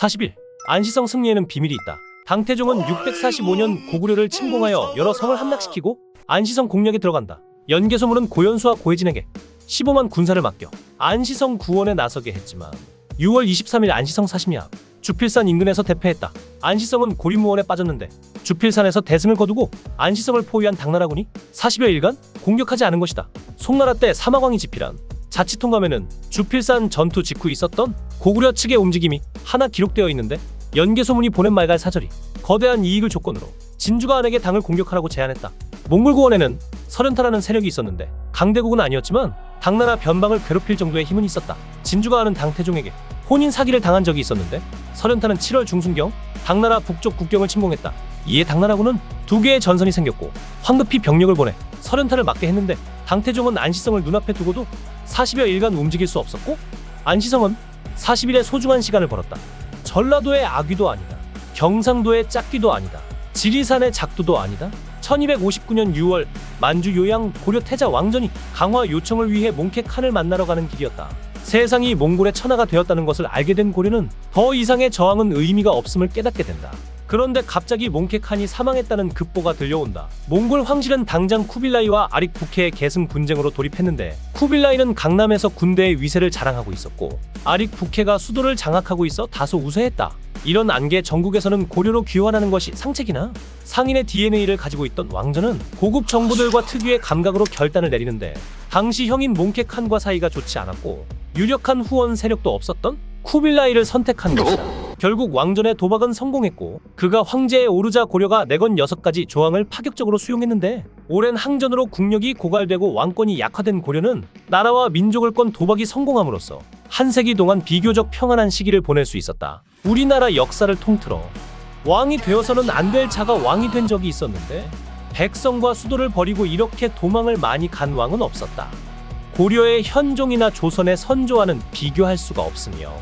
40일 안시성 승리에는 비밀이 있다. 당태종은 645년 고구려를 침공하여 여러 성을 함락시키고 안시성 공략에 들어간다. 연개소문은 고연수와 고혜진에게 15만 군사를 맡겨 안시성 구원에 나서게 했지만 6월 23일 안시성 사심이 앞 주필산 인근에서 대패했다. 안시성은 고립무원에 빠졌는데 주필산에서 대승을 거두고 안시성을 포위한 당나라군이 40여일간 공격하지 않은 것이다. 송나라 때 사마광이 집필한 자치통감에는 주필산 전투 직후 있었던 고구려 측의 움직임이 하나 기록되어 있는데 연개소문이 보낸 말갈 사절이 거대한 이익을 조건으로 진주가한에게 당을 공격하라고 제안했다. 몽골고원에는 설현타라는 세력이 있었는데 강대국은 아니었지만 당나라 변방을 괴롭힐 정도의 힘은 있었다. 진주가한은 당태종에게 혼인 사기를 당한 적이 있었는데 설현타는 7월 중순경 당나라 북쪽 국경을 침공했다. 이에 당나라군은 두 개의 전선이 생겼고 황급히 병력을 보내 설현타를 막게 했는데 당태종은 안시성을 눈앞에 두고도 40여일간 움직일 수 없었고 안시성은 40일의 소중한 시간을 벌었다. 전라도의 아귀도 아니다. 경상도의 짝귀도 아니다. 지리산의 작두도 아니다. 1259년 6월 만주 요양 고려 태자 왕전이 강화 요청을 위해 몽케칸을 만나러 가는 길이었다. 세상이 몽골의 천하가 되었다는 것을 알게 된 고려는 더 이상의 저항은 의미가 없음을 깨닫게 된다. 그런데 갑자기 몽케칸이 사망했다는 급보가 들려온다. 몽골 황실은 당장 쿠빌라이와 아릭 부케의 계승 분쟁으로 돌입했는데 쿠빌라이는 강남에서 군대의 위세를 자랑하고 있었고 아릭 부케가 수도를 장악하고 있어 다소 우세했다. 이런 안개 전국에서는 고려로 귀환하는 것이 상책이나 상인의 DNA를 가지고 있던 왕전은 고급 정보들과 특유의 감각으로 결단을 내리는데 당시 형인 몽케칸과 사이가 좋지 않았고 유력한 후원 세력도 없었던 쿠빌라이를 선택한 것이다. 결국 왕전의 도박은 성공했고 그가 황제에 오르자 고려가 내건 6가지 조항을 파격적으로 수용했는데 오랜 항전으로 국력이 고갈되고 왕권이 약화된 고려는 나라와 민족을 건 도박이 성공함으로써 한 세기 동안 비교적 평안한 시기를 보낼 수 있었다. 우리나라 역사를 통틀어 왕이 되어서는 안 될 자가 왕이 된 적이 있었는데 백성과 수도를 버리고 이렇게 도망을 많이 간 왕은 없었다. 고려의 현종이나 조선의 선조와는 비교할 수가 없으며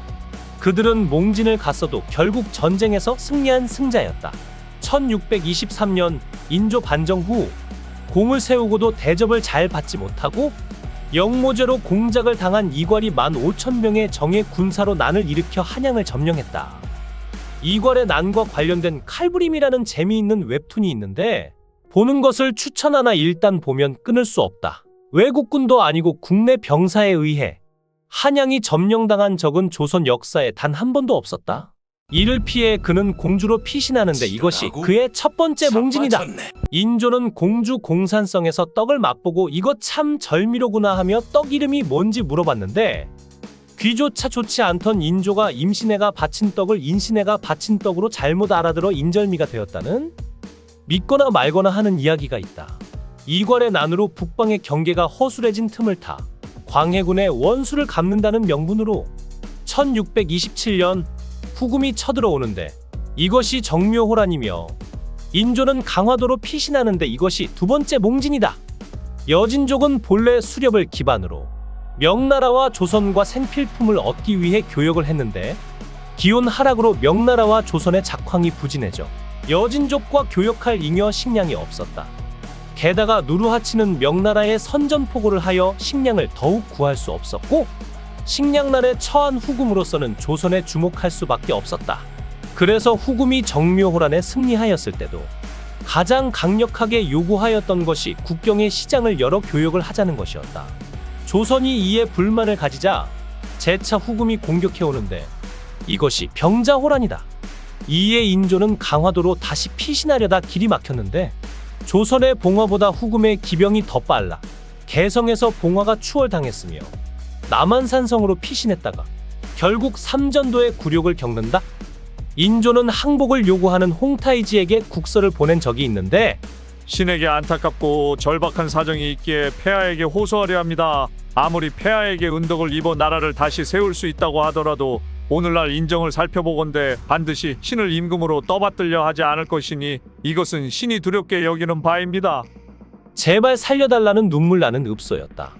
그들은 몽진을 갔어도 결국 전쟁에서 승리한 승자였다. 1623년 인조 반정 후 공을 세우고도 대접을 잘 받지 못하고 영모제로 공작을 당한 이괄이 15,000명의 정예 군사로 난을 일으켜 한양을 점령했다. 이괄의 난과 관련된 칼부림이라는 재미있는 웹툰이 있는데 보는 것을 추천하나 일단 보면 끊을 수 없다. 외국군도 아니고 국내 병사에 의해 한양이 점령당한 적은 조선 역사에 단 한 번도 없었다. 이를 피해 그는 공주로 피신하는데 이것이 그의 첫 번째 몽진이다. 인조는 공주 공산성에서 떡을 맛보고 이것 참 절미로구나 하며 떡 이름이 뭔지 물어봤는데 귀조차 좋지 않던 인조가 임신애가 바친 떡을 인신애가 바친 떡으로 잘못 알아들어 인절미가 되었다는 믿거나 말거나 하는 이야기가 있다. 이괄의 난으로 북방의 경계가 허술해진 틈을 타 광해군의 원수를 갚는다는 명분으로 1627년 후금이 쳐들어오는데 이것이 정묘호란이며 인조는 강화도로 피신하는데 이것이 두 번째 몽진이다. 여진족은 본래 수렵을 기반으로 명나라와 조선과 생필품을 얻기 위해 교역을 했는데 기온 하락으로 명나라와 조선의 작황이 부진해져 여진족과 교역할 잉여 식량이 없었다. 게다가 누르하치는 명나라의 선전포고를 하여 식량을 더욱 구할 수 없었고 식량난에 처한 후금으로서는 조선에 주목할 수밖에 없었다. 그래서 후금이 정묘호란에 승리하였을 때도 가장 강력하게 요구하였던 것이 국경의 시장을 열어 교역을 하자는 것이었다. 조선이 이에 불만을 가지자 재차 후금이 공격해오는데 이것이 병자호란이다. 이에 인조는 강화도로 다시 피신하려다 길이 막혔는데 조선의 봉화보다 후금의 기병이 더 빨라 개성에서 봉화가 추월당했으며 남한산성으로 피신했다가 결국 삼전도의 굴욕을 겪는다. 인조는 항복을 요구하는 홍타이지에게 국서를 보낸 적이 있는데 신에게 안타깝고 절박한 사정이 있기에 폐하에게 호소하려 합니다. 아무리 폐하에게 은덕을 입어 나라를 다시 세울 수 있다고 하더라도 오늘날 인정을 살펴보건대 반드시 신을 임금으로 떠받들려 하지 않을 것이니 이것은 신이 두렵게 여기는 바입니다. 제발 살려달라는 눈물 나는 읍소였다.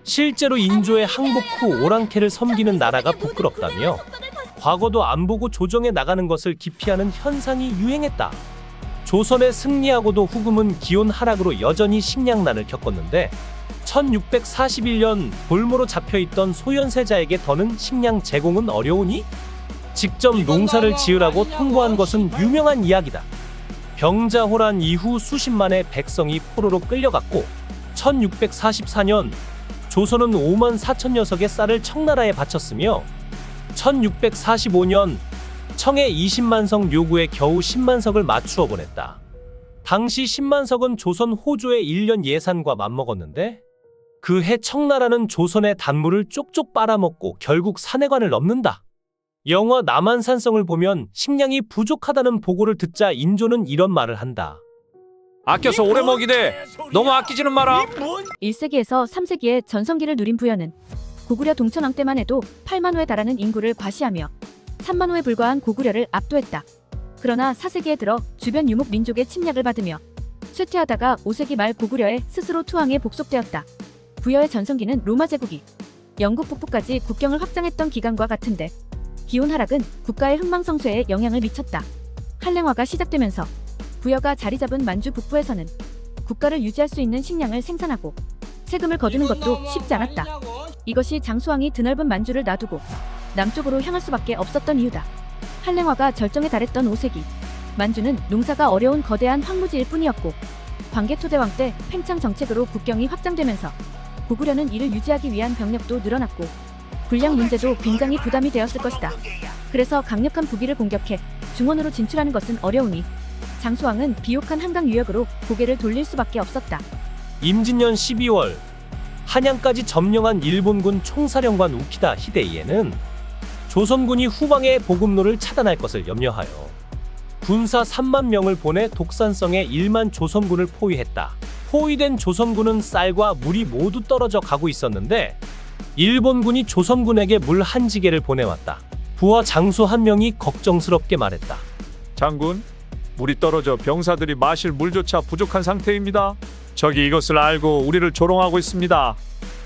실제로 인조의 항복 후 오랑캐를 섬기는 나라가 부끄럽다며 과거도 안 보고 조정에 나가는 것을 기피하는 현상이 유행했다. 조선에 승리하고도 후금은 기온 하락으로 여전히 식량난을 겪었는데 1641년 볼모로 잡혀있던 소현세자에게 더는 식량 제공은 어려우니 직접 농사를 지으라고 통보한 것은 유명한 이야기다. 병자호란 이후 수십만의 백성이 포로로 끌려갔고 1644년 조선은 5만 4천 녀석의 쌀을 청나라에 바쳤으며 1645년 청의 20만 석 요구에 겨우 10만 석을 맞추어 보냈다. 당시 10만 석은 조선 호조의 1년 예산과 맞먹었는데 그 해 청나라는 조선의 단물을 쪽쪽 빨아먹고 결국 산해관을 넘는다. 영화 남한산성을 보면 식량이 부족하다는 보고를 듣자 인조는 이런 말을 한다. 아껴서 오래 먹이되 너무 아끼지는 마라. 1세기에서 3세기에 전성기를 누린 부여는 고구려 동천왕 때만 해도 8만 호에 달하는 인구를 과시하며 3만 호에 불과한 고구려를 압도했다. 그러나 4세기에 들어 주변 유목 민족의 침략을 받으며 쇠퇴하다가 5세기 말 고구려에 스스로 투항해 복속되었다. 부여의 전성기는 로마 제국이 영국 북부까지 국경을 확장했던 기간과 같은데 기온 하락은 국가의 흥망성쇠에 영향을 미쳤다. 한랭화가 시작되면서 부여가 자리 잡은 만주 북부에서는 국가를 유지할 수 있는 식량을 생산하고 세금을 거두는 것도 쉽지 않았다. 이것이 장수왕이 드넓은 만주를 놔두고 남쪽으로 향할 수밖에 없었던 이유다. 한랭화가 절정에 달했던 5세기 만주는 농사가 어려운 거대한 황무지일 뿐이었고 광개토대왕 때 팽창 정책으로 국경이 확장되면서 고구려는 이를 유지하기 위한 병력도 늘어났고 군량 문제도 굉장히 부담이 되었을 것이다. 그래서 강력한 부기를 공격해 중원으로 진출하는 것은 어려우니 장수왕은 비옥한 한강 유역으로 고개를 돌릴 수밖에 없었다. 임진년 12월 한양까지 점령한 일본군 총사령관 우키다 히데이에는 조선군이 후방의 보급로를 차단할 것을 염려하여 군사 3만 명을 보내 독산성에 1만 조선군을 포위했다. 포위된 조선군은 쌀과 물이 모두 떨어져 가고 있었는데 일본군이 조선군에게 물 한 지게를 보내왔다. 부하 장수 한 명이 걱정스럽게 말했다. 장군, 물이 떨어져 병사들이 마실 물조차 부족한 상태입니다. 적이 이것을 알고 우리를 조롱하고 있습니다.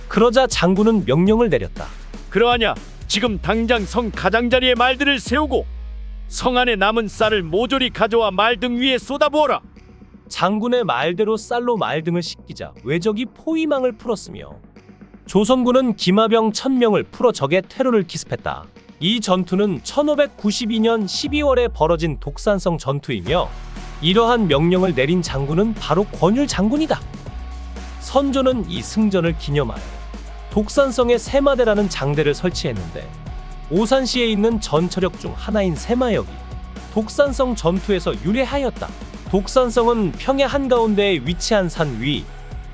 그러자 장군은 명령을 내렸다. 그러하냐, 지금 당장 성 가장자리에 말들을 세우고 성 안에 남은 쌀을 모조리 가져와 말등 위에 쏟아부어라. 장군의 말대로 쌀로 말등을 씻기자 외적이 포위망을 풀었으며 조선군은 기마병 1000명을 풀어 적의 퇴로를 기습했다. 이 전투는 1592년 12월에 벌어진 독산성 전투이며 이러한 명령을 내린 장군은 바로 권율 장군이다. 선조는 이 승전을 기념하여 독산성에 세마대라는 장대를 설치했는데 오산시에 있는 전처력 중 하나인 세마역이 독산성 전투에서 유래하였다. 독산성은 평야 한가운데에 위치한 산 위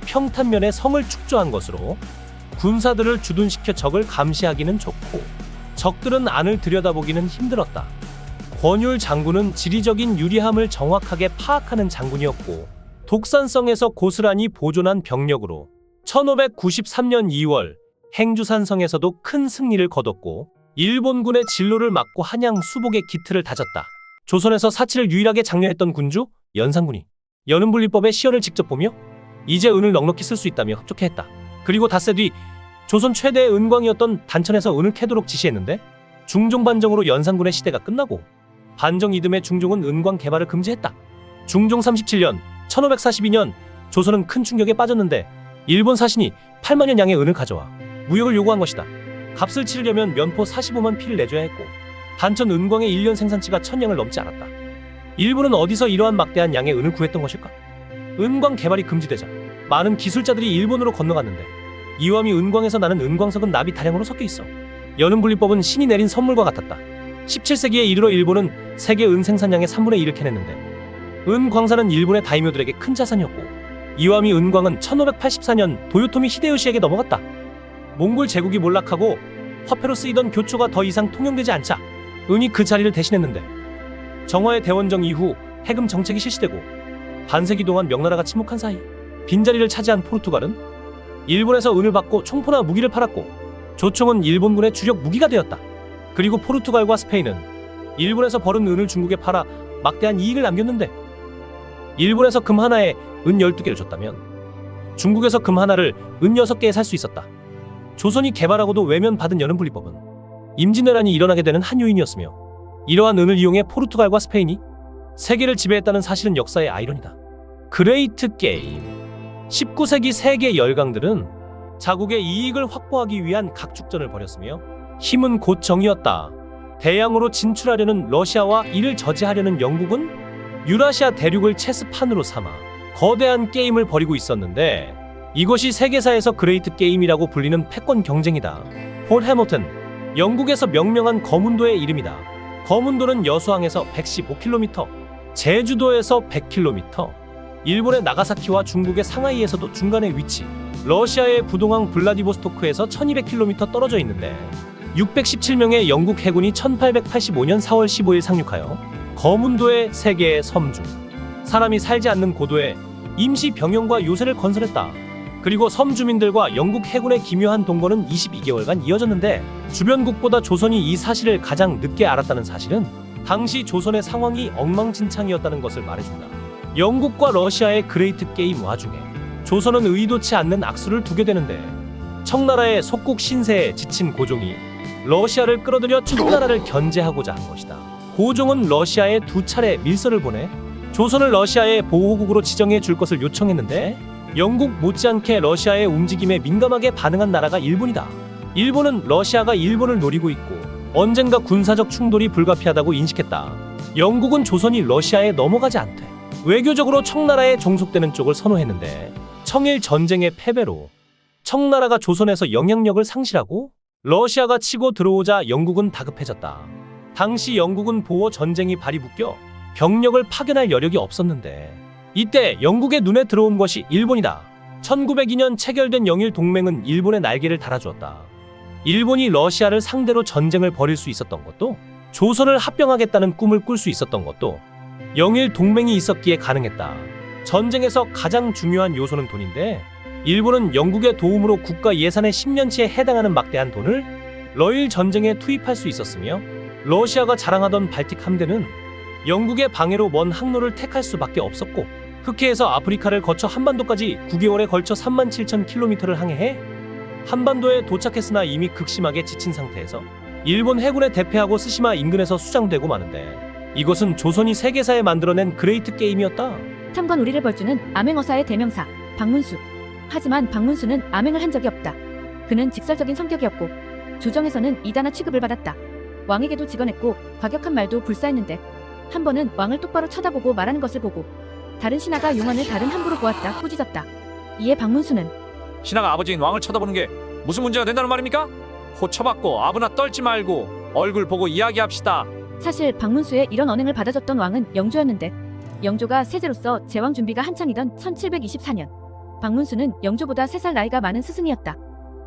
평탄면에 성을 축조한 것으로 군사들을 주둔시켜 적을 감시하기는 좋고 적들은 안을 들여다보기는 힘들었다. 권율 장군은 지리적인 유리함을 정확하게 파악하는 장군이었고 독산성에서 고스란히 보존한 병력으로 1593년 2월 행주산성에서도 큰 승리를 거뒀고 일본군의 진로를 막고 한양 수복의 기틀을 다졌다. 조선에서 사치를 유일하게 장려했던 군주 연산군이 연은분리법의 시연을 직접 보며 이제 은을 넉넉히 쓸 수 있다며 합족해했다. 그리고 닷새 뒤 조선 최대의 은광이었던 단천에서 은을 캐도록 지시했는데 중종 반정으로 연산군의 시대가 끝나고 반정 이듬해 중종은 은광 개발을 금지했다. 중종 37년 1542년 조선은 큰 충격에 빠졌는데 일본 사신이 8만년 양의 은을 가져와 무역을 요구한 것이다. 값을 치르려면 면포 45만 피를 내줘야 했고 단천 은광의 1년 생산치가 1000양을 넘지 않았다. 일본은 어디서 이러한 막대한 양의 은을 구했던 것일까? 은광 개발이 금지되자 많은 기술자들이 일본으로 건너갔는데 이와미 은광에서 나는 은광석은 납이 다량으로 섞여 있어 연은분리법은 신이 내린 선물과 같았다. 17세기에 이르러 일본은 세계 은 생산량의 3분의 1을 캐냈는데 은광사는 일본의 다이묘들에게 큰 자산이었고 이와미 은광은 1584년 도요토미 히데요시에게 넘어갔다. 몽골 제국이 몰락하고 화폐로 쓰이던 교초가 더 이상 통용되지 않자 은이 그 자리를 대신했는데 정화의 대원정 이후 해금 정책이 실시되고 반세기 동안 명나라가 침묵한 사이 빈자리를 차지한 포르투갈은 일본에서 은을 받고 총포나 무기를 팔았고 조총은 일본군의 주력 무기가 되었다. 그리고 포르투갈과 스페인은 일본에서 벌은 은을 중국에 팔아 막대한 이익을 남겼는데 일본에서 금 하나에 은 12개를 줬다면 중국에서 금 하나를 은 6개에 살 수 있었다. 조선이 개발하고도 외면받은 연은분리법은 임진왜란이 일어나게 되는 한 요인이었으며 이러한 은을 이용해 포르투갈과 스페인이 세계를 지배했다는 사실은 역사의 아이러니다. 그레이트 게임 19세기 세계 열강들은 자국의 이익을 확보하기 위한 각축전을 벌였으며 힘은 곧 정이었다. 대양으로 진출하려는 러시아와 이를 저지하려는 영국은 유라시아 대륙을 체스판으로 삼아 거대한 게임을 벌이고 있었는데, 이것이 세계사에서 그레이트 게임이라고 불리는 패권 경쟁이다. 폴 해밀턴, 영국에서 명명한 거문도의 이름이다. 거문도는 여수항에서 115km, 제주도에서 100km, 일본의 나가사키와 중국의 상하이에서도 중간에 위치, 러시아의 부동항 블라디보스토크에서 1200km 떨어져 있는데, 617명의 영국 해군이 1885년 4월 15일 상륙하여 거문도의 세 개의 섬 중 사람이 살지 않는 고도에 임시 병영과 요새를 건설했다. 그리고 섬 주민들과 영국 해군의 기묘한 동거는 22개월간 이어졌는데, 주변국보다 조선이 이 사실을 가장 늦게 알았다는 사실은 당시 조선의 상황이 엉망진창이었다는 것을 말해준다. 영국과 러시아의 그레이트 게임 와중에 조선은 의도치 않는 악수를 두게 되는데, 청나라의 속국 신세에 지친 고종이 러시아를 끌어들여 청나라를 견제하고자 한 것이다. 고종은 러시아에 2차례 밀서를 보내 조선을 러시아의 보호국으로 지정해 줄 것을 요청했는데, 영국 못지않게 러시아의 움직임에 민감하게 반응한 나라가 일본이다. 일본은 러시아가 일본을 노리고 있고 언젠가 군사적 충돌이 불가피하다고 인식했다. 영국은 조선이 러시아에 넘어가지 않되 외교적으로 청나라에 종속되는 쪽을 선호했는데, 청일 전쟁의 패배로 청나라가 조선에서 영향력을 상실하고 러시아가 치고 들어오자 영국은 다급해졌다. 당시 영국은 보어 전쟁이 발이 묶여 병력을 파견할 여력이 없었는데, 이때 영국의 눈에 들어온 것이 일본이다. 1902년 체결된 영일 동맹은 일본의 날개를 달아주었다. 일본이 러시아를 상대로 전쟁을 벌일 수 있었던 것도, 조선을 합병하겠다는 꿈을 꿀 수 있었던 것도 영일 동맹이 있었기에 가능했다. 전쟁에서 가장 중요한 요소는 돈인데, 일본은 영국의 도움으로 국가 예산의 10년치에 해당하는 막대한 돈을 러일 전쟁에 투입할 수 있었으며, 러시아가 자랑하던 발틱 함대는 영국의 방해로 먼 항로를 택할 수밖에 없었고, 흑해에서 아프리카를 거쳐 한반도까지 9개월에 걸쳐 37,000km를 항해해 한반도에 도착했으나 이미 극심하게 지친 상태에서 일본 해군에 대패하고 스시마 인근에서 수장되고 마는데, 이것은 조선이 세계사에 만들어낸 그레이트 게임이었다. 탐관 우리를 벌주는 암행어사의 대명사 박문수. 하지만 박문수는 암행을 한 적이 없다. 그는 직설적인 성격이었고 조정에서는 이단아 취급을 받았다. 왕에게도 직언했고 과격한 말도 불사했는데, 한 번은 왕을 똑바로 쳐다보고 말하는 것을 보고 다른 신하가 용언을 다른 함부로 보았다 꾸짖었다. 이에 박문수는 신하가 아버지인 왕을 쳐다보는 게 무슨 문제가 된다는 말입니까? 호 쳐받고 아부나 떨지 말고 얼굴 보고 이야기합시다. 사실 박문수의 이런 언행을 받아줬던 왕은 영조였는데, 영조가 세제로서 제왕 준비가 한창이던 1724년, 박문수는 영조보다 3살 나이가 많은 스승이었다.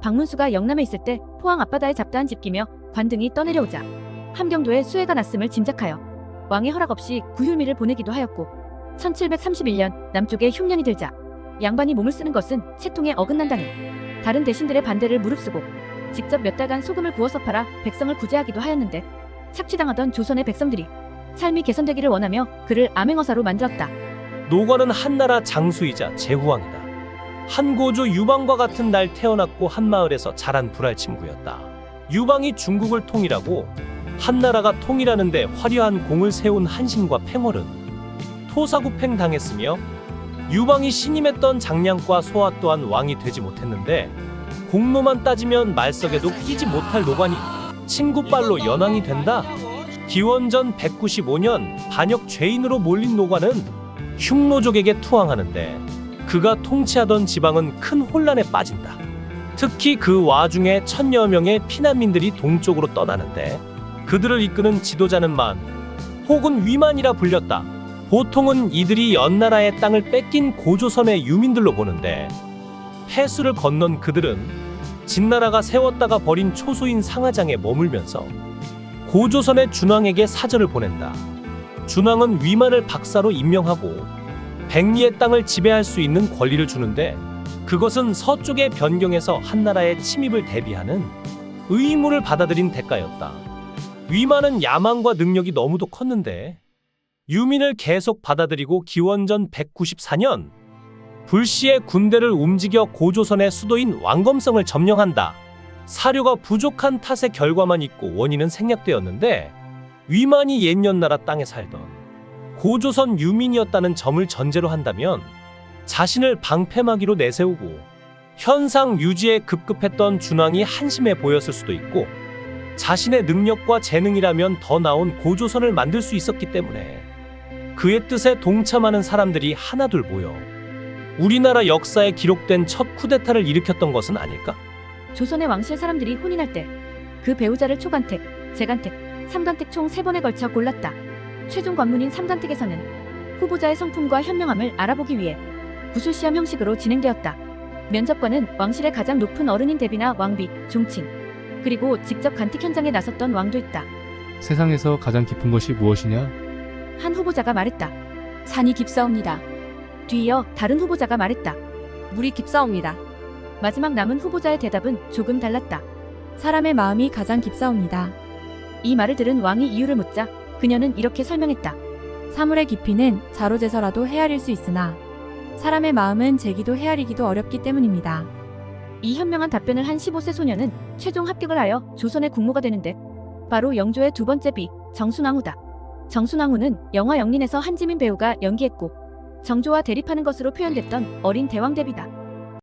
박문수가 영남에 있을 때 포항 앞바다에 잡다한 집기며 관등이 떠내려오자 함경도에 수해가 났음을 짐작하여 왕의 허락 없이 구휼미를 보내기도 하였고, 1731년 남쪽에 흉년이 들자 양반이 몸을 쓰는 것은 채통에 어긋난다는 다른 대신들의 반대를 무릅쓰고 직접 몇 달간 소금을 부어서 팔아 백성을 구제하기도 하였는데, 착취당하던 조선의 백성들이 삶이 개선되기를 원하며 그를 암행어사로 만들었다. 노관은 한나라 장수이자 제후왕이다. 한고조 유방과 같은 날 태어났고 한마을에서 자란 불알 친구였다. 유방이 중국을 통일하고 한나라가 통일하는데 화려한 공을 세운 한신과 팽월은 토사구팽 당했으며, 유방이 신임했던 장량과 소아 또한 왕이 되지 못했는데, 공로만 따지면 말석에도 끼지 못할 노관이 친구빨로 연왕이 된다. 기원전 195년 반역 죄인으로 몰린 노관은 흉노족에게 투항하는데, 그가 통치하던 지방은 큰 혼란에 빠진다. 특히 그 와중에 1000여 명의 피난민들이 동쪽으로 떠나는데, 그들을 이끄는 지도자는 만 혹은 위만이라 불렸다. 보통은 이들이 연나라의 땅을 뺏긴 고조선의 유민들로 보는데, 폐수를 건넌 그들은 진나라가 세웠다가 버린 초소인 상하장에 머물면서 고조선의 준왕에게 사절을 보낸다. 준왕은 위만을 박사로 임명하고 백리의 땅을 지배할 수 있는 권리를 주는데, 그것은 서쪽의 변경에서 한나라의 침입을 대비하는 의무를 받아들인 대가였다. 위만은 야망과 능력이 너무도 컸는데 유민을 계속 받아들이고 기원전 194년 불시에 군대를 움직여 고조선의 수도인 왕검성을 점령한다. 사료가 부족한 탓의 결과만 있고 원인은 생략되었는데, 위만이 옛연나라 땅에 살던 고조선 유민이었다는 점을 전제로 한다면 자신을 방패막이로 내세우고 현상 유지에 급급했던 준왕이 한심해 보였을 수도 있고, 자신의 능력과 재능이라면 더 나은 고조선을 만들 수 있었기 때문에 그의 뜻에 동참하는 사람들이 하나둘 모여 우리나라 역사에 기록된 첫 쿠데타를 일으켰던 것은 아닐까? 조선의 왕실 사람들이 혼인할 때 그 배우자를 초간택, 재간택, 삼간택 총 3번에 걸쳐 골랐다. 최종 관문인 삼간택에서는 후보자의 성품과 현명함을 알아보기 위해 구술시험 형식으로 진행되었다. 면접관은 왕실의 가장 높은 어른인 대비나 왕비, 종친, 그리고 직접 간택 현장에 나섰던 왕도 있다. 세상에서 가장 깊은 것이 무엇이냐? 한 후보자가 말했다. 산이 깊사옵니다. 뒤이어 다른 후보자가 말했다. 물이 깊사옵니다. 마지막 남은 후보자의 대답은 조금 달랐다. 사람의 마음이 가장 깊사옵니다. 이 말을 들은 왕이 이유를 묻자 그녀는 이렇게 설명했다. 사물의 깊이는 자로재서라도 헤아릴 수 있으나 사람의 마음은 재기도 헤아리기도 어렵기 때문입니다. 이 현명한 답변을 한 15세 소녀는 최종 합격을 하여 조선의 국모가 되는데 바로 영조의 두 번째 비 정순왕후다. 정순왕후는 영화 영린에서 한지민 배우가 연기했고 정조와 대립하는 것으로 표현됐던 어린 대왕 대비다.